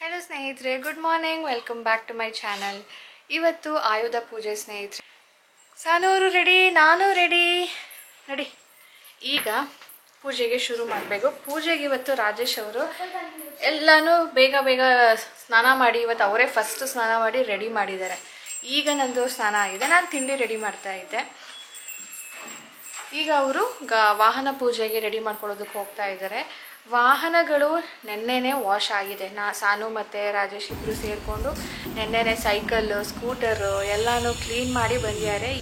Hello ಸ್ನೇಹಿತರೆ, good morning. Welcome back to my channel. ಇವತ್ತು ಆಯುಧ ಪೂಜೆ ಸ್ನೇಹಿತರೆ. ಸಾನೂರು ರೆಡಿ, ನಾನು ರೆಡಿ. ನಡಿ ಈಗ ಪೂಜೆಗೆ ಶುರು ಮಾಡಬೇಕು. ಪೂಜೆಗೆ ಇವತ್ತು ರಾಜೇಶ್ ಅವರು ಎಲ್ಲನೂ ಬೇಗ ಬೇಗ ಸ್ನಾನ ಮಾಡಿ, ಇವತ್ತು ಅವರೇ ಫಸ್ಟ್ ಸ್ನಾನ ಮಾಡಿ ರೆಡಿ ಮಾಡಿದ್ದಾರೆ. ಈಗ ನಂದು ಸ್ನಾನ ಆಗಿದೆ, ನಾನು ತಿಂಡಿ ರೆಡಿ ಮಾಡ್ತಾ ಇದ್ದೆ. ಈಗ ಅವರು ವಾಹನ ಪೂಜೆಗೆ ರೆಡಿ ಮಾಡ್ಕೊಳ್ಳೋದಕ್ಕೆ ಹೋಗ್ತಾ ಇದ್ದಾರೆ. ವಾಹನಗಳು ನೆನ್ನೆನೇ ವಾಶ್ ಆಗಿದೆ. ಸಾನು ಮತ್ತು ರಾಜೇಶ್ ಇಬ್ಬರು ಸೇರಿಕೊಂಡು ನೆನ್ನೆನೇ ಸೈಕಲ್, ಸ್ಕೂಟರು ಎಲ್ಲನೂ ಕ್ಲೀನ್ ಮಾಡಿ ಬಂದಿದ್ದಾರೆ.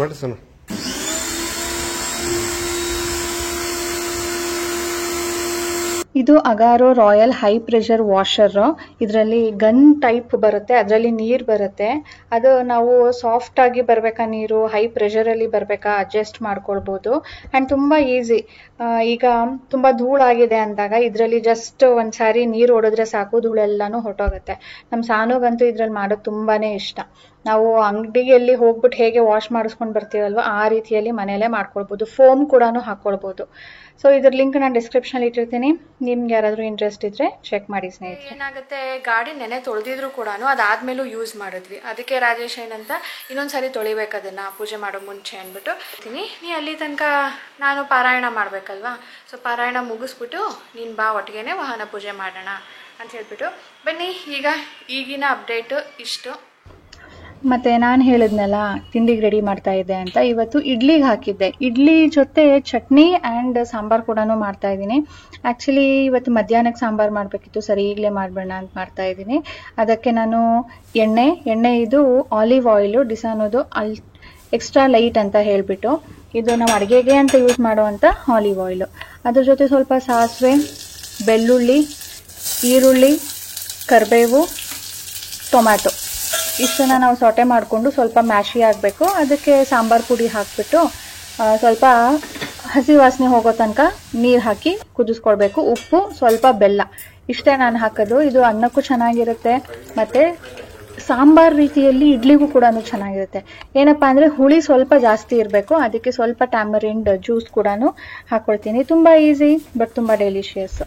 ಮಾಡಿಸೋಣ. ಇದು Agaro royal high pressure washer. ಇದರಲ್ಲಿ ಗನ್ ಟೈಪ್ ಬರುತ್ತೆ, ಅದರಲ್ಲಿ ನೀರು ಬರುತ್ತೆ. ಅದು ನಾವು ಸಾಫ್ಟ್ ಆಗಿ ಬರಬೇಕಾ ನೀರು, ಹೈ ಪ್ರೆಷರಲ್ಲಿ ಬರಬೇಕಾ ಅಡ್ಜಸ್ಟ್ ಮಾಡ್ಕೊಳ್ಬೋದು. ಆ್ಯಂಡ್ ತುಂಬ ಈಸಿ. ಈಗ ತುಂಬ ಧೂಳಾಗಿದೆ ಅಂದಾಗ ಇದರಲ್ಲಿ ಜಸ್ಟ್ ಒಂದ್ಸಾರಿ ನೀರು ಹೊಡೆದ್ರೆ ಸಾಕು, ಧೂಳೆಲ್ಲನೂ ಹೊರಟೋಗುತ್ತೆ. ನಮ್ಮ ಸಾನುಗಂತೂ ಇದ್ರಲ್ಲಿ ಮಾಡೋದು ತುಂಬಾ ಇಷ್ಟ. ನಾವು ಅಂಗಡಿಯಲ್ಲಿ ಹೋಗ್ಬಿಟ್ಟು ಹೇಗೆ ವಾಶ್ ಮಾಡಿಸ್ಕೊಂಡು ಬರ್ತೀವಲ್ವ, ಆ ರೀತಿಯಲ್ಲಿ ಮನೆಯಲ್ಲೇ ಮಾಡ್ಕೊಳ್ಬೋದು. ಫೋಮ್ ಕೂಡ ಹಾಕ್ಕೊಳ್ಬೋದು. ಸೊ ಇದ್ರ ಲಿಂಕ್ ನಾನು ಡಿಸ್ಕ್ರಿಪ್ಷನಲ್ಲಿ ಇಟ್ಟಿರ್ತೀನಿ. ನಿಮ್ಗೆ ಯಾರಾದರೂ ಇಂಟ್ರೆಸ್ಟ್ ಇದ್ರೆ ಚೆಕ್ ಮಾಡಿ ಸ್ನೇಹಿತರೆ. ಏನಾಗುತ್ತೆ, ಗಾಡಿ ನೆನೆ ತೊಳೆದಿದ್ರು ಕೂಡ ಅದಾದ್ಮೇಲೂ ಯೂಸ್ ಮಾಡಿದ್ವಿ. ಅದಕ್ಕೆ ರಾಜೇಶ್ ಏನಂತ ಇನ್ನೊಂದ್ಸರಿ ತೊಳಿಬೇಕು ಅದನ್ನ ಪೂಜೆ ಮಾಡೋ ಮುಂಚೆ ಅಂದ್ಬಿಟ್ಟು ನೀ ಅಲ್ಲಿ ತನಕ ನಾನು ಪಾರಾಯಣ ಮಾಡ್ಬೇಕಲ್ವಾ. ಸೊ ಪಾರಾಯಣ ಮುಗಿಸ್ಬಿಟ್ಟು ನೀನು ಬಾ, ಒಟ್ಟಿಗೆನೆ ವಾಹನ ಪೂಜೆ ಮಾಡೋಣ ಅಂತ ಹೇಳ್ಬಿಟ್ಟು ಬನ್ನಿ. ಈಗಿನ ಅಪ್ಡೇಟು ಇಷ್ಟು. ಮತ್ತು ನಾನು ಹೇಳಿದ್ನಲ್ಲ ತಿಂಡಿಗೆ ರೆಡಿ ಮಾಡ್ತಾ ಇದ್ದೆ ಅಂತ, ಇವತ್ತು ಇಡ್ಲಿಗೆ ಹಾಕಿದ್ದೆ. ಇಡ್ಲಿ ಜೊತೆ ಚಟ್ನಿ ಆ್ಯಂಡ್ ಸಾಂಬಾರು ಕೂಡ ಮಾಡ್ತಾ ಇದ್ದೀನಿ. ಆ್ಯಕ್ಚುಲಿ ಇವತ್ತು ಮಧ್ಯಾಹ್ನಕ್ಕೆ ಸಾಂಬಾರು ಮಾಡಬೇಕಿತ್ತು, ಸರಿ ಈಗಲೇ ಮಾಡಬೇಡ ಅಂತ ಮಾಡ್ತಾ ಇದ್ದೀನಿ. ಅದಕ್ಕೆ ನಾನು ಎಣ್ಣೆ ಇದು ಆಲಿವ್ ಆಯಿಲು ಡಿಸಾನೋದು ಎಕ್ಸ್ಟ್ರಾ ಲೈಟ್ ಅಂತ ಹೇಳಿಬಿಟ್ಟು, ಇದು ನಾವು ಅಡುಗೆಗೆ ಅಂತ ಯೂಸ್ ಮಾಡುವಂಥ ಆಲಿವ್ ಆಯಿಲು. ಅದ್ರ ಜೊತೆ ಸ್ವಲ್ಪ ಸಾಸಿವೆ, ಬೆಳ್ಳುಳ್ಳಿ, ಈರುಳ್ಳಿ, ಕರಿಬೇವು, ಟೊಮ್ಯಾಟೊ ಇಷ್ಟನ್ನು ನಾವು ಸೊಟೆ ಮಾಡಿಕೊಂಡು ಸ್ವಲ್ಪ ಮ್ಯಾಶಿ ಆಗಬೇಕು. ಅದಕ್ಕೆ ಸಾಂಬಾರು ಪುಡಿ ಹಾಕಿಬಿಟ್ಟು ಸ್ವಲ್ಪ ಹಸಿ ವಾಸನೆ ಹೋಗೋ ತನಕ ನೀರು ಹಾಕಿ ಕುದಿಸ್ಕೊಳ್ಬೇಕು. ಉಪ್ಪು, ಸ್ವಲ್ಪ ಬೆಲ್ಲ, ಇಷ್ಟೇ ನಾನು ಹಾಕೋದು. ಇದು ಅನ್ನಕ್ಕೂ ಚೆನ್ನಾಗಿರುತ್ತೆ ಮತ್ತು ಸಾಂಬಾರು ರೀತಿಯಲ್ಲಿ ಇಡ್ಲಿಗೂ ಕೂಡ ಚೆನ್ನಾಗಿರುತ್ತೆ. ಏನಪ್ಪ ಅಂದರೆ ಹುಳಿ ಸ್ವಲ್ಪ ಜಾಸ್ತಿ ಇರಬೇಕು, ಅದಕ್ಕೆ ಸ್ವಲ್ಪ ಟ್ಯಾಮರಿಂಡ್ ಜ್ಯೂಸ್ ಕೂಡ ಹಾಕ್ಕೊಳ್ತೀನಿ. ತುಂಬ ಈಸಿ ಬಟ್ ತುಂಬ ಡೆಲಿಷಿಯಸ್.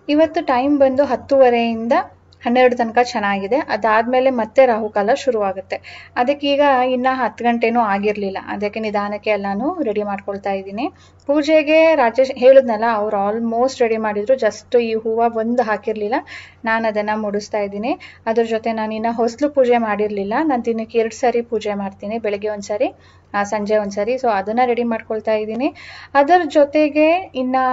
ಇವತ್ತು ಟೈಮ್ ಬಂದು 10:30 12 ತನಕ ಚೆನ್ನಾಗಿದೆ. ಅದಾದಮೇಲೆ ಮತ್ತೆ ರಾಹುಕಾಲ ಶುರುವಾಗುತ್ತೆ. ಅದಕ್ಕೀಗ ಇನ್ನು 10 ಗಂಟೆನೂ ಆಗಿರಲಿಲ್ಲ. ಅದಕ್ಕೆ ನಿಧಾನಕ್ಕೆ ಎಲ್ಲನೂ ರೆಡಿ ಮಾಡ್ಕೊಳ್ತಾ ಇದ್ದೀನಿ. ಪೂಜೆಗೆ ರಾಜೇಶ್ ಹೇಳಿದ್ನಲ್ಲ, ಅವ್ರು ಆಲ್ಮೋಸ್ಟ್ ರೆಡಿ ಮಾಡಿದ್ರು. ಜಸ್ಟ್ ಈ ಹೂವು ಒಂದು ಹಾಕಿರಲಿಲ್ಲ, ನಾನು ಅದನ್ನು ಮುಡಿಸ್ತಾ ಇದ್ದೀನಿ. ಅದ್ರ ಜೊತೆ ನಾನು ಇನ್ನು ಹೊಸಲು ಪೂಜೆ ಮಾಡಿರಲಿಲ್ಲ. ನಾನು ದಿನಕ್ಕೆ 2 ಸಾರಿ ಪೂಜೆ ಮಾಡ್ತೀನಿ, ಬೆಳಗ್ಗೆ ಒಂದ್ಸರಿ, ಸಂಜೆ ಒಂದ್ಸರಿ. ಸೊ ಅದನ್ನು ರೆಡಿ ಮಾಡ್ಕೊಳ್ತಾ ಇದ್ದೀನಿ. ಅದರ ಜೊತೆಗೆ ಇನ್ನು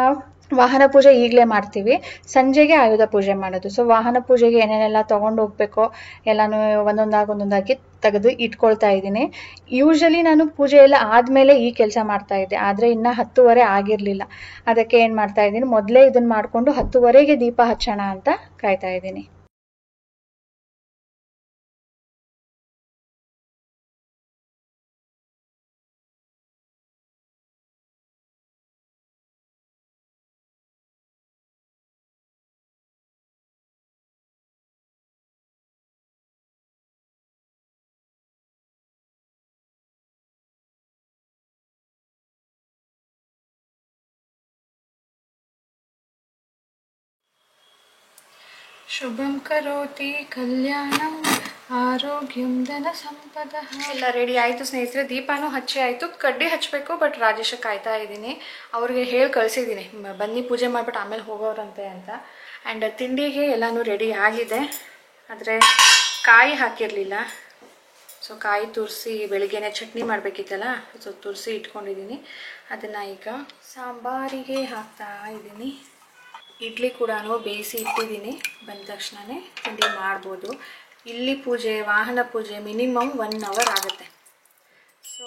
ವಾಹನ ಪೂಜೆ ಈಗಲೇ ಮಾಡ್ತೀವಿ, ಸಂಜೆಗೆ ಆಯುಧ ಪೂಜೆ ಮಾಡೋದು. ಸೊ ವಾಹನ ಪೂಜೆಗೆ ಏನೇನೆಲ್ಲ ತೊಗೊಂಡು ಹೋಗ್ಬೇಕೋ ಎಲ್ಲನೂ ಒಂದೊಂದಾಗಿ ತೆಗೆದು ಇಟ್ಕೊಳ್ತಾ ಇದ್ದೀನಿ. ಯೂಶಲಿ ನಾನು ಪೂಜೆ ಎಲ್ಲ ಆದಮೇಲೆ ಈ ಕೆಲಸ ಮಾಡ್ತಾ ಇದ್ದೆ, ಆದರೆ ಇನ್ನು 10:30 ಆಗಿರಲಿಲ್ಲ. ಅದಕ್ಕೆ ಏನು ಮಾಡ್ತಾ ಇದ್ದೀನಿ, ಮೊದಲೇ ಇದನ್ನು ಮಾಡಿಕೊಂಡು 10:30ಗೆ ದೀಪ ಹಚ್ಚೋಣ ಅಂತ ಕಾಯ್ತಾ ಇದ್ದೀನಿ. ಶುಭಂ ಕರೋತಿ ಕಲ್ಯಾಣಂ ಆರೋಗ್ಯಂ ಧನ ಸಂಪದ. ಎಲ್ಲ ರೆಡಿ ಆಯಿತು ಸ್ನೇಹಿತರೆ. ದೀಪನೂ ಹಚ್ಚಿ ಆಯಿತು, ಕಡ್ಡಿ ಹಚ್ಚಬೇಕು. ಬಟ್ ರಾಜೇಶ ಕಾಯ್ತಾ ಇದ್ದೀನಿ, ಅವ್ರಿಗೆ ಹೇಳಿ ಕಳಿಸಿದ್ದೀನಿ ಬನ್ನಿ ಪೂಜೆ ಮಾಡಿಬಿಟ್ಟು ಆಮೇಲೆ ಹೋಗೋರಂತೆ ಅಂತ. ಆ್ಯಂಡ್ ತಿಂಡಿಗೆ ಎಲ್ಲನೂ ರೆಡಿ ಆಗಿದೆ, ಆದರೆ ಕಾಯಿ ಹಾಕಿರಲಿಲ್ಲ. ಸೊ ಕಾಯಿ ತುರಿಸಿ ಬೆಳಿಗ್ಗೆನೇ ಚಟ್ನಿ ಮಾಡಬೇಕಿತ್ತಲ್ಲ, ಸೊ ತುರಿಸಿ ಇಟ್ಕೊಂಡಿದ್ದೀನಿ. ಅದನ್ನು ಈಗ ಸಾಂಬಾರಿಗೆ ಹಾಕ್ತಾ ಇದ್ದೀನಿ. ಇಡ್ಲಿ ಕೂಡ ಬೇಯಿಸಿ ಇಟ್ಟಿದ್ದೀನಿ, ಬಂದ ತಕ್ಷಣವೇ ತಿಂಡಿ ಮಾಡ್ಬೋದು. ಇಲ್ಲಿ ಪೂಜೆ, ವಾಹನ ಪೂಜೆ ಮಿನಿಮಮ್ 1 ಅವರ್ ಆಗುತ್ತೆ. ಸೊ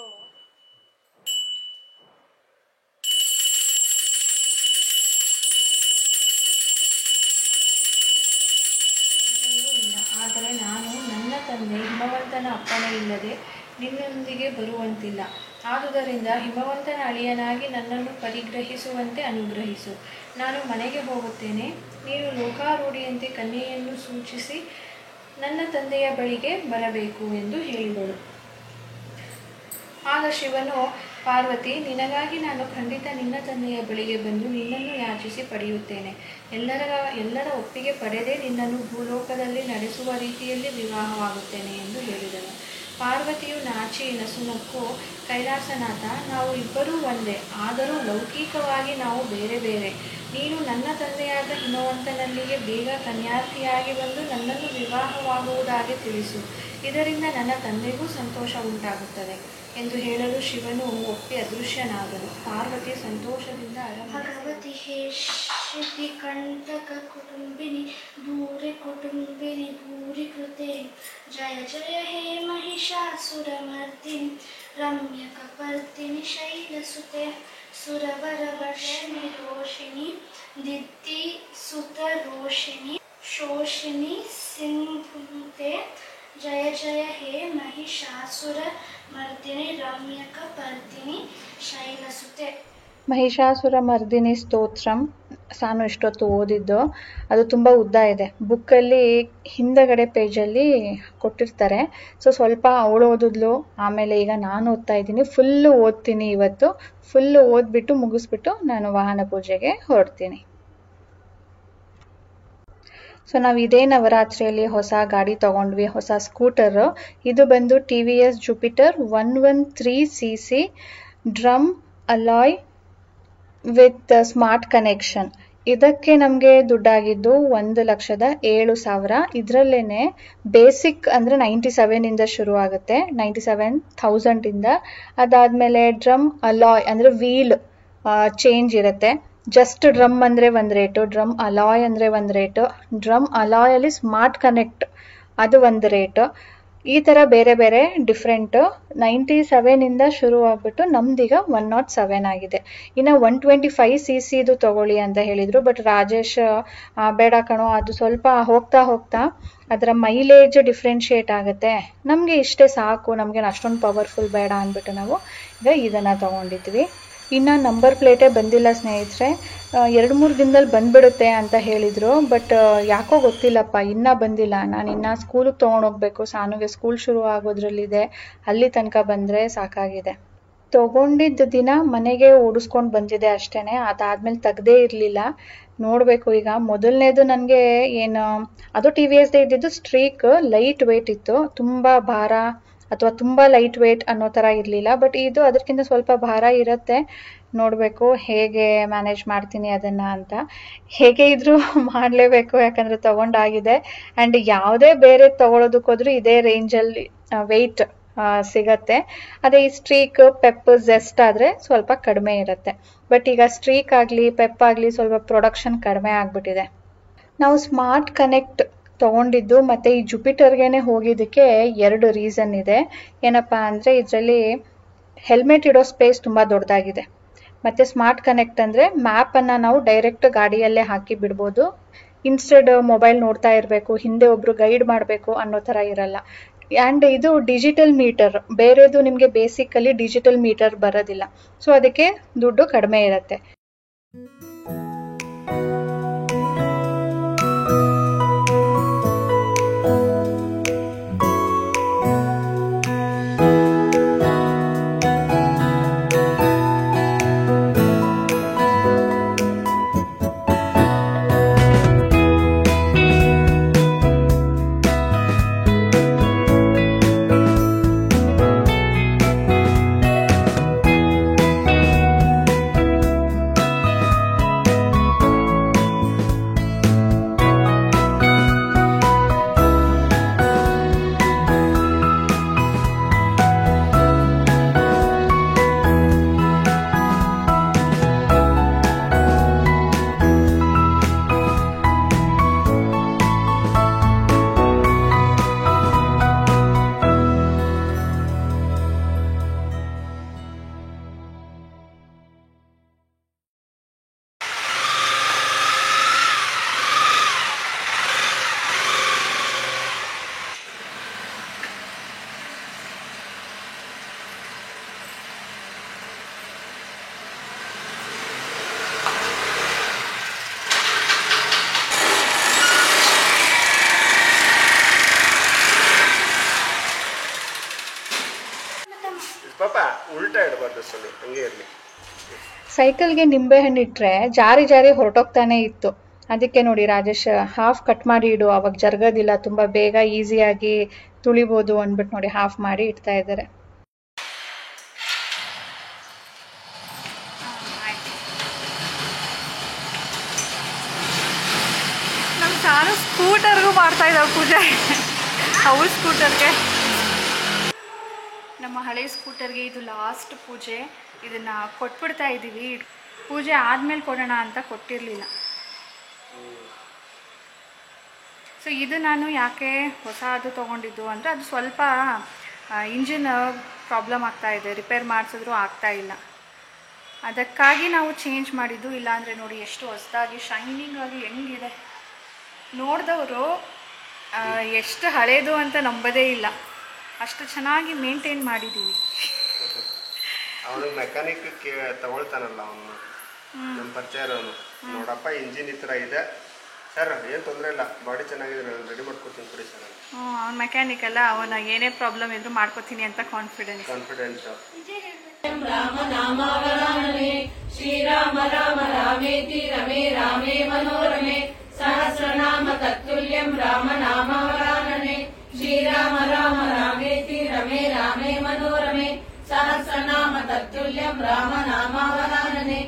ಆದರೆ ನಾನು ನನ್ನ ತಂದೆ ಹಿಮವಂತನ ಅಪ್ಪಣೆ ಇಲ್ಲದೆ ನಿನ್ನೊಂದಿಗೆ ಬರುವಂತಿಲ್ಲ. ಆದುದರಿಂದ ಹಿಮವಂತನ ಅಳಿಯನಾಗಿ ನನ್ನನ್ನು ಪರಿಗ್ರಹಿಸುವಂತೆ ಅನುಗ್ರಹಿಸು. ನಾನು ಮನೆಗೆ ಹೋಗುತ್ತೇನೆ. ನೀನು ಲೋಕಾರೂಢಿಯಂತೆ ಕನ್ಯೆಯನ್ನು ಸೂಚಿಸಿ ನನ್ನ ತಂದೆಯ ಬಳಿಗೆ ಬರಬೇಕು ಎಂದು ಹೇಳಿದಳು. ಆಗ ಶಿವನು, ಪಾರ್ವತಿ, ನಿನಗಾಗಿ ನಾನು ಖಂಡಿತ ನಿನ್ನ ತಂದೆಯ ಬಳಿಗೆ ಬಂದು ನಿನ್ನನ್ನು ಯಾಚಿಸಿ ಪಡೆಯುತ್ತೇನೆ. ಎಲ್ಲರ ಒಪ್ಪಿಗೆ ಪಡೆದೇ ನಿನ್ನನ್ನು ಭೂಲೋಕದಲ್ಲಿ ನಡೆಸುವ ರೀತಿಯಲ್ಲಿ ವಿವಾಹವಾಗುತ್ತೇನೆ ಎಂದು ಹೇಳಿದನು. ಪಾರ್ವತಿಯು ನಾಚಿ ನಸುನಕ್ಕು, ಕೈಲಾಸನಾಥ, ನಾವು ಇಬ್ಬರೂ ಒಂದೇ, ಆದರೂ ಲೌಕಿಕವಾಗಿ ನಾವು ಬೇರೆ ಬೇರೆ. ನೀನು ನನ್ನ ತಂದೆಯಾದ ಹಿಮವಂತನಲ್ಲಿಗೆ ಬೇಗ ಕನ್ಯಾರ್ಥಿಯಾಗಿ ಬಂದು ನನ್ನನ್ನು ವಿವಾಹವಾಗುವುದಾಗಿ ತಿಳಿಸು. ಇದರಿಂದ ನನ್ನ ತಂದೆಗೂ ಸಂತೋಷ ಉಂಟಾಗುತ್ತದೆ ಎಂದು ಹೇಳಲು ಶಿವನು ಒಪ್ಪಿ ಅದೃಶ್ಯನಾದನು. ಪಾರ್ವತಿ ಸಂತೋಷದಿಂದ ಭಗವತಿ ಹೇ ಶಿತಿ ಕಂಟಕ ಕುಟುಂಬಿನಿ ಭೂರಿ ಕುಟುಂಬಿನಿ ಭೂರಿ ಕೃತೆ ಜಯ ಜಯ ಹೇ ಮಹಿಷಾಸುರಮರ್ದಿನಿ ರಮ್ಯಕಪರ್ದಿನಿ ಶೈಲಸುತೆ ಸುರವರ ವರ್ಷಿಣಿ ರೋಷಿಣಿ ದಿತ್ತಿ ಸುತ ರೋಷಿಣಿ ಶೋಷಿಣಿ ಸಿಂಧುತೆ ಜಯ ಜಯ ಹೇ ಮಹಿಷಾಸುರ ಮರ್ದಿನಿ ರಮ್ಯಕ ಪರ್ದಿನಿ ಶೈಲಸುತೆ. ಮಹಿಷಾಸುರ ಮರ್ದಿನಿ ಸ್ತೋತ್ರಂ ನಾನು ಇಷ್ಟೊತ್ತು ಓದಿದ್ದು. ಅದು ತುಂಬ ಉದ್ದ ಇದೆ. ಬುಕ್ಕಲ್ಲಿ ಹಿಂದಗಡೆ ಪೇಜಲ್ಲಿ ಕೊಟ್ಟಿರ್ತಾರೆ. ಸೊ ಸ್ವಲ್ಪ ಅವಳು ಓದಿದ್ಲು, ಆಮೇಲೆ ಈಗ ನಾನು ಓದ್ತಾ ಇದ್ದೀನಿ. ಫುಲ್ಲು ಓದ್ತೀನಿ ಇವತ್ತು. ಫುಲ್ಲು ಓದ್ಬಿಟ್ಟು ಮುಗಿಸ್ಬಿಟ್ಟು ನಾನು ವಾಹನ ಪೂಜೆಗೆ ಹೊರಡ್ತೀನಿ. ಸೊ ನಾವು ಇದೇ ನವರಾತ್ರಿಯಲ್ಲಿ ಹೊಸ ಗಾಡಿ ತಗೊಂಡ್ವಿ, ಹೊಸ ಸ್ಕೂಟರು. ಇದು ಬಂದು TVS Jupiter 113cc drum alloy with smart connection. ಇದಕ್ಕೆ ನಮಗೆ ದುಡ್ಡಾಗಿದ್ದು 1,07,000. ಇದರಲ್ಲೇನೆ ಬೇಸಿಕ್ ಅಂದರೆ 97 ಶುರು ಆಗುತ್ತೆ, 97,000 ಅದಾದಮೇಲೆ ಡ್ರಮ್ ಅಲಾಯ್ ಅಂದರೆ ವೀಲ್ ಚೇಂಜ್ ಇರುತ್ತೆ. ಜಸ್ಟ್ ಡ್ರಮ್ ಅಂದರೆ ಒಂದು ರೇಟು, ಡ್ರಮ್ ಅಲಾಯ್ ಅಂದರೆ ಒಂದು ರೇಟು, ಡ್ರಮ್ ಅಲಾಯಲ್ಲಿ ಸ್ಮಾರ್ಟ್ ಕನೆಕ್ಟ್ ಅದು ಒಂದು ರೇಟು. ಈ ಥರ ಬೇರೆ ಬೇರೆ ಡಿಫ್ರೆಂಟು. 97 ಶುರು ಆಗಿಬಿಟ್ಟು ನಮ್ದೀಗ 107 ಆಗಿದೆ. ಇನ್ನು 125cc ತಗೊಳ್ಳಿ ಅಂತ ಹೇಳಿದರು. ಬಟ್ ರಾಜೇಶ್ ಬೇಡ ಕಣೋ, ಅದು ಸ್ವಲ್ಪ ಹೋಗ್ತಾ ಹೋಗ್ತಾ ಅದರ ಮೈಲೇಜ್ ಡಿಫ್ರೆನ್ಶಿಯೇಟ್ ಆಗುತ್ತೆ, ನಮಗೆ ಇಷ್ಟೇ ಸಾಕು, ನಮಗೆ ಅಷ್ಟೊಂದು ಪವರ್ಫುಲ್ ಬೇಡ ಅಂದ್ಬಿಟ್ಟು ನಾವು ಈಗ ಇದನ್ನು ತಗೊಂಡಿದ್ವಿ. ಇನ್ನು ನಂಬರ್ ಪ್ಲೇಟೇ ಬಂದಿಲ್ಲ ಸ್ನೇಹಿತರೆ. 2-3 ದಿನದಲ್ಲಿ ಬಂದ್ಬಿಡುತ್ತೆ ಅಂತ ಹೇಳಿದರು. ಬಟ್ ಯಾಕೋ ಗೊತ್ತಿಲ್ಲಪ್ಪ, ಇನ್ನೂ ಬಂದಿಲ್ಲ. ನಾನು ಇನ್ನು ಸ್ಕೂಲಿಗೆ ತೊಗೊಂಡೋಗ್ಬೇಕು. ಸಾನುಗೆ ಸ್ಕೂಲ್ ಶುರು ಆಗೋದ್ರಲ್ಲಿದೆ. ಅಲ್ಲಿ ತನಕ ಬಂದರೆ ಸಾಕಾಗಿದೆ. ತೊಗೊಂಡಿದ್ದ ದಿನ ಮನೆಗೆ ಓಡಿಸ್ಕೊಂಡು ಬಂದಿದೆ ಅಷ್ಟೇ. ಅದಾದಮೇಲೆ ತೆಗ್ದೇ ಇರಲಿಲ್ಲ. ನೋಡಬೇಕು ಈಗ. ಮೊದಲನೇದು ನನಗೆ ಏನು ಅದು TVS ಇದ್ದಿದ್ದು ಸ್ಟ್ರೀಕ್ ಲೈಟ್ ವೆಯ್ಟ್ ಇತ್ತು. ತುಂಬ ಭಾರ ಅಥವಾ ತುಂಬ ಲೈಟ್ ವೆಯ್ಟ್ ಅನ್ನೋ ಥರ ಇರಲಿಲ್ಲ. ಬಟ್ ಇದು ಅದಕ್ಕಿಂತ ಸ್ವಲ್ಪ ಭಾರ ಇರುತ್ತೆ. ನೋಡಬೇಕು ಹೇಗೆ ಮ್ಯಾನೇಜ್ ಮಾಡ್ತೀನಿ ಅದನ್ನು ಅಂತ. ಹೇಗೆ ಇದ್ರೂ ಮಾಡಲೇಬೇಕು, ಯಾಕಂದರೆ ತೊಗೊಂಡಾಗಿದೆ. ಆ್ಯಂಡ್ ಯಾವುದೇ ಬೇರೆ ತೊಗೊಳೋದಕ್ಕೋದ್ರೂ ಇದೇ ರೇಂಜಲ್ಲಿ ವೆಯ್ಟ್ ಸಿಗತ್ತೆ. ಅದೇ ಈ ಸ್ಟ್ರೀಕ್, ಪೆಪ್, ಜೆಸ್ಟ್ ಆದರೆ ಸ್ವಲ್ಪ ಕಡಿಮೆ ಇರುತ್ತೆ. ಬಟ್ ಈಗ ಸ್ಟ್ರೀಕ್ ಆಗಲಿ ಪೆಪ್ ಆಗಲಿ ಸ್ವಲ್ಪ ಪ್ರೊಡಕ್ಷನ್ ಕಡಿಮೆ ಆಗಿಬಿಟ್ಟಿದೆ. ನಾವು ಸ್ಮಾರ್ಟ್ ಕನೆಕ್ಟ್ ತೊಗೊಂಡಿದ್ದು ಮತ್ತು ಈ ಜುಪಿಟರ್ಗೆ ಹೋಗಿದ್ದಕ್ಕೆ 2 ರೀಸನ್ ಇದೆ. ಏನಪ್ಪ ಅಂದರೆ ಇದರಲ್ಲಿ ಹೆಲ್ಮೆಟ್ ಇಡೋ ಸ್ಪೇಸ್ ತುಂಬ ದೊಡ್ಡದಾಗಿದೆ. ಮತ್ತು ಸ್ಮಾರ್ಟ್ ಕನೆಕ್ಟ್ ಅಂದರೆ ಮ್ಯಾಪನ್ನು ನಾವು ಡೈರೆಕ್ಟ್ ಗಾಡಿಯಲ್ಲೇ ಹಾಕಿ ಬಿಡ್ಬೋದು. ಇನ್ಸ್ಟೆಡ್ ಮೊಬೈಲ್ ನೋಡ್ತಾ ಇರಬೇಕು, ಹಿಂದೆ ಒಬ್ಬರು ಗೈಡ್ ಮಾಡಬೇಕು ಅನ್ನೋ ಥರ ಇರಲ್ಲ. ಆ್ಯಂಡ್ ಇದು ಡಿಜಿಟಲ್ ಮೀಟರ್, ಬೇರೆದು ನಿಮಗೆ ಬೇಸಿಕಲಿ ಡಿಜಿಟಲ್ ಮೀಟರ್ ಬರೋದಿಲ್ಲ. ಸೊ ಅದಕ್ಕೆ ದುಡ್ಡು ಕಡಿಮೆ ಇರುತ್ತೆ. ಅಡ್ರೆಸ್ಸಲ್ಲಿ ಹಂಗೆ ಇರಲಿ. ಸೈಕಲ್ಗೆ ನಿಂಬೆಹಣ್ಣು ಇಟ್ಟರೆ ಜಾರಿ ಜಾರಿ ಹೊರಟೋಗ್ತಾನೆ ಇತ್ತು. ಅದಕ್ಕೆ ನೋಡಿ ರಾಜೇಶ್ ಹಾಫ್ ಕಟ್ ಮಾಡಿ ಇಡು, ಅವಾಗ ಜರ್ಗೋದಿಲ್ಲ, ತುಂಬ ಬೇಗ ಈಸಿಯಾಗಿ ತುಳಿಬೋದು ಅಂದ್ಬಿಟ್ಟು ನೋಡಿ ಹಾಫ್ ಮಾಡಿ ಇಡ್ತಾ ಇದ್ದಾರೆ. ನಮ್ಮ ಸಾರು ಸ್ಕೂಟರ್ಗೂ ಮಾಡ್ತಾ ಇದ್ದಾವೆ ಪೂಜೆ. ಅವ್ರ ಸ್ಕೂಟರ್ಗೆ, ನಮ್ಮ ಹಳೆ ಸ್ಕೂಟರ್ಗೆ ಇದು ಲಾಸ್ಟ್ ಪೂಜೆ. ಇದನ್ನು ಕೊಟ್ಬಿಡ್ತಾ ಇದ್ದೀವಿ. ಪೂಜೆ ಆದಮೇಲೆ ಕೊಡೋಣ ಅಂತ ಕೊಟ್ಟಿರಲಿಲ್ಲ. ಸೊ ಇದು ನಾನು ಯಾಕೆ ಹೊಸ ಅದು ತೊಗೊಂಡಿದ್ದು ಅಂದರೆ ಅದು ಸ್ವಲ್ಪ ಇಂಜಿನ್ ಪ್ರಾಬ್ಲಮ್ ಆಗ್ತಾಯಿದೆ, ರಿಪೇರ್ ಮಾಡಿಸಿದ್ರೂ ಆಗ್ತಾಯಿಲ್ಲ. ಅದಕ್ಕಾಗಿ ನಾವು ಚೇಂಜ್ ಮಾಡಿದ್ದು. ಇಲ್ಲಾಂದರೆ ನೋಡಿ ಎಷ್ಟು ಹೊಸದಾಗಿ ಶೈನಿಂಗ್ ಆಗಿ ಹೆಂಗಿದೆ. ನೋಡಿದವರು ಎಷ್ಟು ಹಳೇದು ಅಂತ ನಂಬೋದೇ ಇಲ್ಲ, ಅಷ್ಟು ಚೆನ್ನಾಗಿ ಮೇಂಟೈನ್ ಮಾಡಿದ್ದೀವಿ. ಅವನಿಗೆ ಮೆಕ್ಯಾನಿಕ್ ತಗೊಳ್ತಾನಲ್ಲ ಅವನು, ನಮ್ಮ ಪರಿಚಯ ಇರೋನು, ನೋಡಪ್ಪ ಇಂಜಿನ್ ಈ ಥರ ಇದೆ ಸರ್, ಏನು ತೊಂದರೆ ಇಲ್ಲ, ಬಾಡಿ ಚೆನ್ನಾಗಿದೆ, ನಾನು ರೆಡಿ ಮಾಡ್ಕೊತೀನಿ ಕೊಡಿ ಸರ್. ಅವ್ನು ಮೆಕ್ಯಾನಿಕ್ ಅಲ್ಲ, ಅವನ ಏನೇ ಪ್ರಾಬ್ಲಮ್ ಇದ್ರೂ ಮಾಡ್ಕೋತೀನಿ ಅಂತ ಕಾನ್ಫಿಡೆನ್ಸ್. ರಾಮ ನಾಮಾವರಾಣನೆ ಶ್ರೀರಾಮ ರಾಮ ರಾಮೇತಿ ರಮೇ ರಾಮೇ ಮನೋರಮೆ ಸಹಸ್ರನಾಮ ತತ್ತುಲ್ಯಂ ರಾಮ ನಾಮಾವರಾಣನೆ ಶ್ರೀರಾಮ ರಾಮ ರಾಮೇತಿ ರಮೇ ರಾಮೇ ಮನೋರಮೆ ಸಹಸ್ರನಾಮ ತತ್ತುಲ್ಯಂ ರಾಮ ನಾಮಾವರಾಣನೆ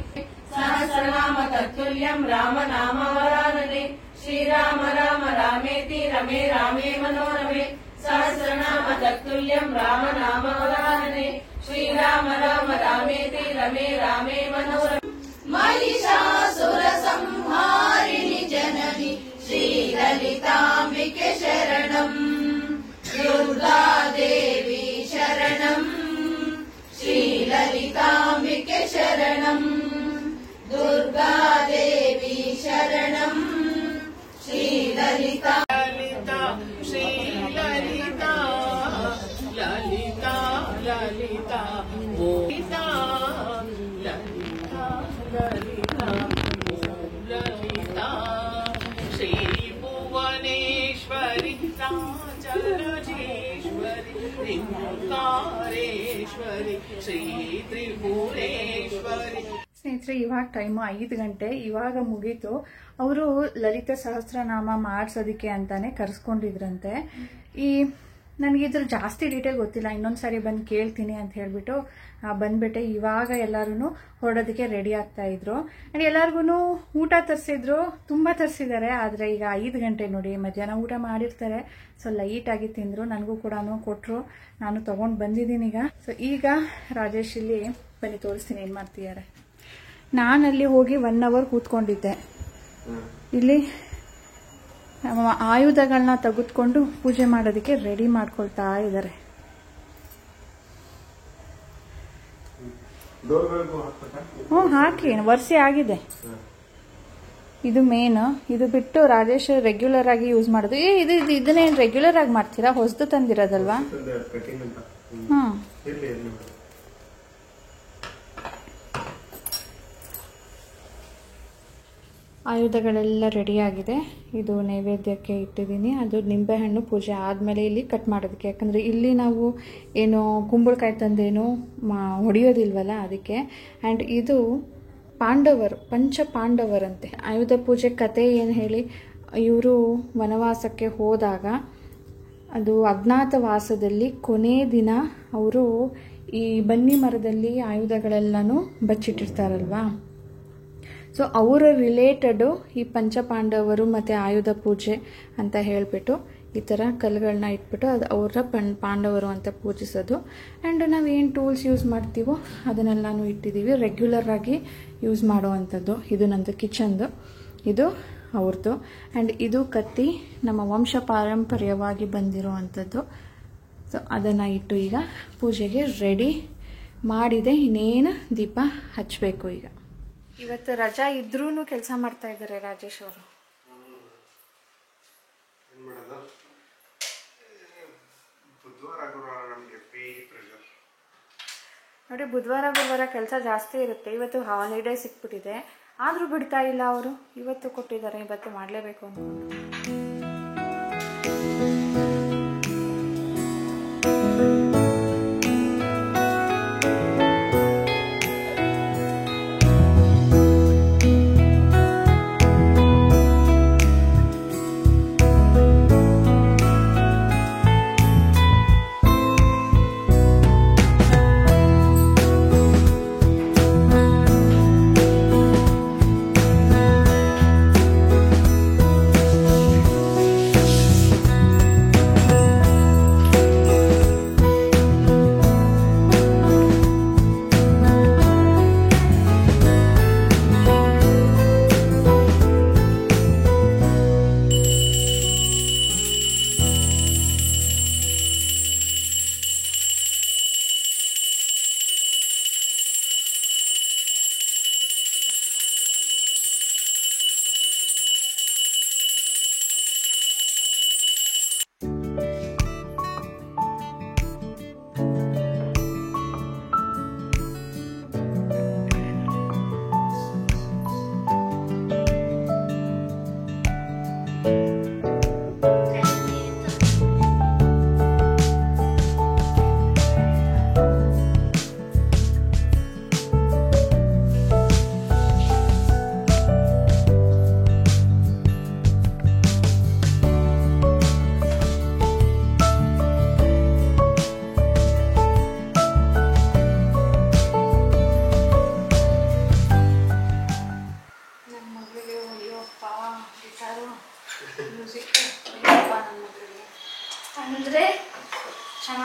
ಸಹಸ್ರನಾಮ ತತ್ತುಲ್ಯಂ ರಾಮ ನಾಮಾವರಾಣನೆ ಶ್ರೀರಾಮ ರಾಮ ರಾಮೇತಿ ರಮೇ ರಾಮೇ ಮನೋರಮೆ ಸಹಸ್ರನಾಮ ತತ್ತುಲ್ಯಂ ರಾಮ ನಾಮಾವರಾಣನೆ ಶ್ರೀರಾಮ ರಾಮ ರಾಮೇತಿ ರಮೇ ರಾಮೇ ಮನೋರಮೆ. ಮಹಿಷಾಸುರ ಸಂಹಾರಿಣಿ ಜನನಿ ಶ್ರೀಲಲಿತಾಂಬಿಕೆ ಶರಣಂ ದುರ್ಗಾದೇವಿ ಶರಣಂ ಶ್ರೀಲಲಿತಾಂಬಿಕೆ ಶರಣಂ ದುರ್ಗಾದೇವಿ ಶರಣಂ ಶ್ರೀಲಲಿತಾ ಶ್ರೀಲಲಿತಾ ಲಲಿತಾ ಲಲಿತಾ ಲಲಿತಾ ಲಲಿತಾ ಲಲಿತಾ ಲಲಿತಾ ಶ್ರೀ ಭುವನೇಶ್ವರಿ ರಾಜರಾಜೇಶ್ವರಿ ರೇಣುಕಾರೇಶ್ವರಿ ಶ್ರೀ ತ್ರಿಪುರೇಶ್ವರಿ. ಸ್ನೇಹಿತರೆ, ಇವಾಗ ಟೈಮು 5 ಗಂಟೆ, ಇವಾಗ ಮುಗೀತು. ಅವರು ಲಲಿತ ಸಹಸ್ರನಾಮ ಮಾಡಿಸೋದಕ್ಕೆ ಅಂತಾನೆ ಕರೆಸ್ಕೊಂಡಿದ್ರಂತೆ. ನನಗಿದ್ರ ಜಾಸ್ತಿ ಡೀಟೇಲ್ ಗೊತ್ತಿಲ್ಲ, ಇನ್ನೊಂದು ಸಾರಿ ಬಂದು ಕೇಳ್ತೀನಿ ಅಂತ ಹೇಳಿಬಿಟ್ಟು ಬಂದ್ಬಿಟ್ಟೆ. ಇವಾಗ ಎಲ್ಲರೂ ಹೊರಡೋದಕ್ಕೆ ರೆಡಿ ಆಗ್ತಾ ಇದ್ರು. ಆ್ಯಂಡ್ ಎಲ್ಲರಿಗೂ ಊಟ ತರಿಸಿದ್ರು, ತುಂಬ ತರಿಸಿದ್ದಾರೆ. ಆದರೆ ಈಗ 5 ಗಂಟೆ ನೋಡಿ, ಮಧ್ಯಾಹ್ನ ಊಟ ಮಾಡಿರ್ತಾರೆ, ಸೊ ಲೈಟಾಗಿ ತಿಂದರು. ನನಗೂ ಕೂಡ ಕೊಟ್ಟರು, ನಾನು ತೊಗೊಂಡು ಬಂದಿದ್ದೀನಿ ಈಗ. ಸೊ ಈಗ ರಾಜೇಶ್ ಇಲ್ಲಿ ಬನ್ನಿ ತೋರಿಸ್ತೀನಿ ಏನು ಮಾಡ್ತಿದ್ದಾರೆ. ನಾನಲ್ಲಿ ಹೋಗಿ 1 ಅವರ್ ಕೂತ್ಕೊಂಡಿದ್ದೆ. ಇಲ್ಲಿ ಆಯುಧಗಳನ್ನ ತೆಗೆದುಕೊಂಡು ಪೂಜೆ ಮಾಡೋದಕ್ಕೆ ರೆಡಿ ಮಾಡ್ಕೊಳ್ತಾ ಇದ್ದಾರೆ. ಹಾಕಿ ವರ್ಷೆ ಆಗಿದೆ. ಇದು ಮೇನ್. ಇದು ಬಿಟ್ಟು ರಾಜೇಶ್ ರೆಗ್ಯುಲರ್ ಆಗಿ ಯೂಸ್ ಮಾಡೋದು. ಇದನ್ನೇನು ರೆಗ್ಯುಲರ್ ಆಗಿ ಮಾಡ್ತೀರಾ? ಹೊಸದು ತಂದಿರೋದಲ್ವಾ? ಹಾಂ, ಆಯುಧಗಳೆಲ್ಲ ರೆಡಿಯಾಗಿದೆ. ಇದು ನೈವೇದ್ಯಕ್ಕೆ ಇಟ್ಟಿದ್ದೀನಿ. ಅದು ನಿಂಬೆಹಣ್ಣು ಪೂಜೆ ಆದಮೇಲೆ ಇಲ್ಲಿ ಕಟ್ ಮಾಡೋದಕ್ಕೆ, ಯಾಕಂದರೆ ಇಲ್ಲಿ ನಾವು ಏನು ಕುಂಬಳಕಾಯಿ ತಂದೇನು ಹೊಡೆಯೋದಿಲ್ವಲ್ಲ, ಅದಕ್ಕೆ. ಆ್ಯಂಡ್ ಇದು ಪಾಂಡವರು, ಪಂಚ ಪಾಂಡವರಂತೆ. ಆಯುಧ ಪೂಜೆ ಕತೆ ಏನು ಹೇಳಿ, ಇವರು ವನವಾಸಕ್ಕೆ ಹೋದಾಗ ಅದು ಅಜ್ಞಾತವಾಸದಲ್ಲಿ ಕೊನೆ ದಿನ ಅವರು ಈ ಬನ್ನಿ ಮರದಲ್ಲಿ ಆಯುಧಗಳೆಲ್ಲನೂ ಬಚ್ಚಿಟ್ಟಿರ್ತಾರಲ್ವಾ, ಸೊ ಅವರ ರಿಲೇಟೆಡು ಈ ಪಂಚಪಾಂಡವರು ಮತ್ತು ಆಯುಧ ಪೂಜೆ ಅಂತ ಹೇಳಿಬಿಟ್ಟು ಈ ಥರ ಕಲ್ಲುಗಳನ್ನ ಇಟ್ಬಿಟ್ಟು ಅದು ಅವರ ಪಾಂಡವರು ಅಂತ ಪೂಜಿಸೋದು. ಆ್ಯಂಡ್ ನಾವು ಏನು ಟೂಲ್ಸ್ ಯೂಸ್ ಮಾಡ್ತೀವೋ ಅದನ್ನೆಲ್ಲನೂ ಇಟ್ಟಿದ್ದೀವಿ, ರೆಗ್ಯುಲರ್ ಆಗಿ ಯೂಸ್ ಮಾಡುವಂಥದ್ದು. ಇದು ನಂದು ಕಿಚನ್ದು, ಇದು ಅವ್ರದ್ದು. ಆ್ಯಂಡ್ ಇದು ಕತ್ತಿ ನಮ್ಮ ವಂಶ ಪಾರಂಪರ್ಯವಾಗಿ ಬಂದಿರೋ ಅಂಥದ್ದು. ಸೊ ಅದನ್ನು ಇಟ್ಟು ಈಗ ಪೂಜೆಗೆ ರೆಡಿ ಮಾಡಿದೆ. ಇನ್ನೇನು ದೀಪ ಹಚ್ಚಬೇಕು ಈಗ. ಇವತ್ತು ರಜಾ ಇದ್ರೂ ಕೆಲಸ ಮಾಡ್ತಾ ಇದ್ದಾರೆ ರಾಜೇಶ್ ಅವರು. ನೋಡಿ, ಬುಧವಾರ ಗುರುವಾರ ಕೆಲಸ ಜಾಸ್ತಿ ಇರುತ್ತೆ. ಇವತ್ತು ಹಾಲಿಡೇ ಸಿಕ್ಬಿಟ್ಟಿದೆ, ಆದರೂ ಬಿಡ್ತಾ ಇಲ್ಲ ಅವರು. ಇವತ್ತು ಕೊಟ್ಟಿದ್ದಾರೆ, ಇವತ್ತು ಮಾಡಲೇಬೇಕು ಅಂದ್ಕೊಂಡು.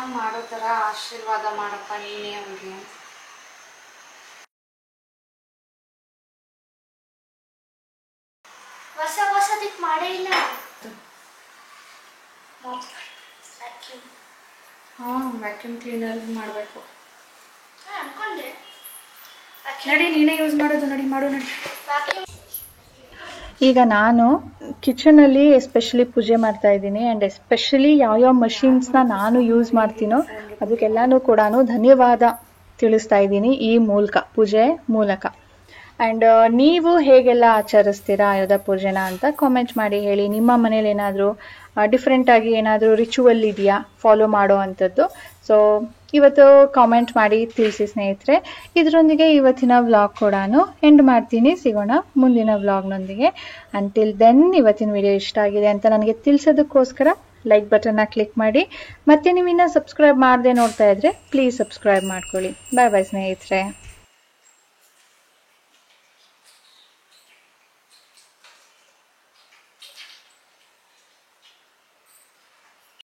ಚೆನ್ನಾಗಿ ಮಾಡೋ ಥರ ಆಶೀರ್ವಾದ ಮಾಡಪ್ಪ ನೀನೇ ಅವ್ರಿಗೆ. ಹೊಸದಕ್ಕೆ ಮಾಡೇ ಇಲ್ಲ. ಹಾಂ ವ್ಯಾಕ್ಯೂಮ್ ಕ್ಲೀನರ್ ಮಾಡಬೇಕು. ಅನ್ಕೊಂಡೆ ನಡಿ ನೀನೇ ಯೂಸ್ ಮಾಡೋದು, ನಡಿ ಮಾಡು ನಡಿ. ಈಗ ನಾನು ಕಿಚನಲ್ಲಿ ಎಸ್ಪೆಷಲಿ ಪೂಜೆ ಮಾಡ್ತಾ ಇದ್ದೀನಿ ಆ್ಯಂಡ್ ಎಸ್ಪೆಷಲಿ ಯಾವ್ಯಾವ ಮಷೀನ್ಸ್ನ ನಾನು ಯೂಸ್ ಮಾಡ್ತೀನೋ ಅದಕ್ಕೆಲ್ಲನೂ ಕೂಡ ಧನ್ಯವಾದ ತಿಳಿಸ್ತಾ ಇದ್ದೀನಿ ಈ ಮೂಲಕ, ಪೂಜೆ ಮೂಲಕ. ಆ್ಯಂಡ್ ನೀವು ಹೇಗೆಲ್ಲ ಆಚರಿಸ್ತೀರಾ ಆಯುಧ ಪೂಜೆನ ಅಂತ ಕಾಮೆಂಟ್ ಮಾಡಿ ಹೇಳಿ. ನಿಮ್ಮ ಮನೇಲಿ ಏನಾದರೂ ಡಿಫ್ರೆಂಟಾಗಿ ಏನಾದರೂ ರಿಚುವಲ್ ಇದೆಯಾ ಫಾಲೋ ಮಾಡೋ ಅಂಥದ್ದು? ಸೊ ಇವತ್ತು ಕಾಮೆಂಟ್ ಮಾಡಿ ತಿಳಿಸಿ ಸ್ನೇಹಿತರೆ. ಇದರೊಂದಿಗೆ ಇವತ್ತಿನ ವ್ಲಾಗ್ ಕೂಡ ಎಂಡ್ ಮಾಡ್ತೀನಿ. ಸಿಗೋಣ ಮುಂದಿನ ವ್ಲಾಗ್ನೊಂದಿಗೆ. ಅಂಟಿಲ್ ದೆನ್ ಇವತ್ತಿನ ವಿಡಿಯೋ ಇಷ್ಟ ಆಗಿದೆ ಅಂತ ನನಗೆ ತಿಳಿಸೋದಕ್ಕೋಸ್ಕರ ಲೈಕ್ ಬಟನ್ನ ಕ್ಲಿಕ್ ಮಾಡಿ. ಮತ್ತೆ ನೀವು ಇನ್ನೂ ಸಬ್ಸ್ಕ್ರೈಬ್ ಮಾಡದೆ ನೋಡ್ತಾ ಇದ್ರೆ ಪ್ಲೀಸ್ ಸಬ್ಸ್ಕ್ರೈಬ್ ಮಾಡ್ಕೊಳ್ಳಿ. ಬಾಯ್ ಬಾಯ್ ಸ್ನೇಹಿತರೆ.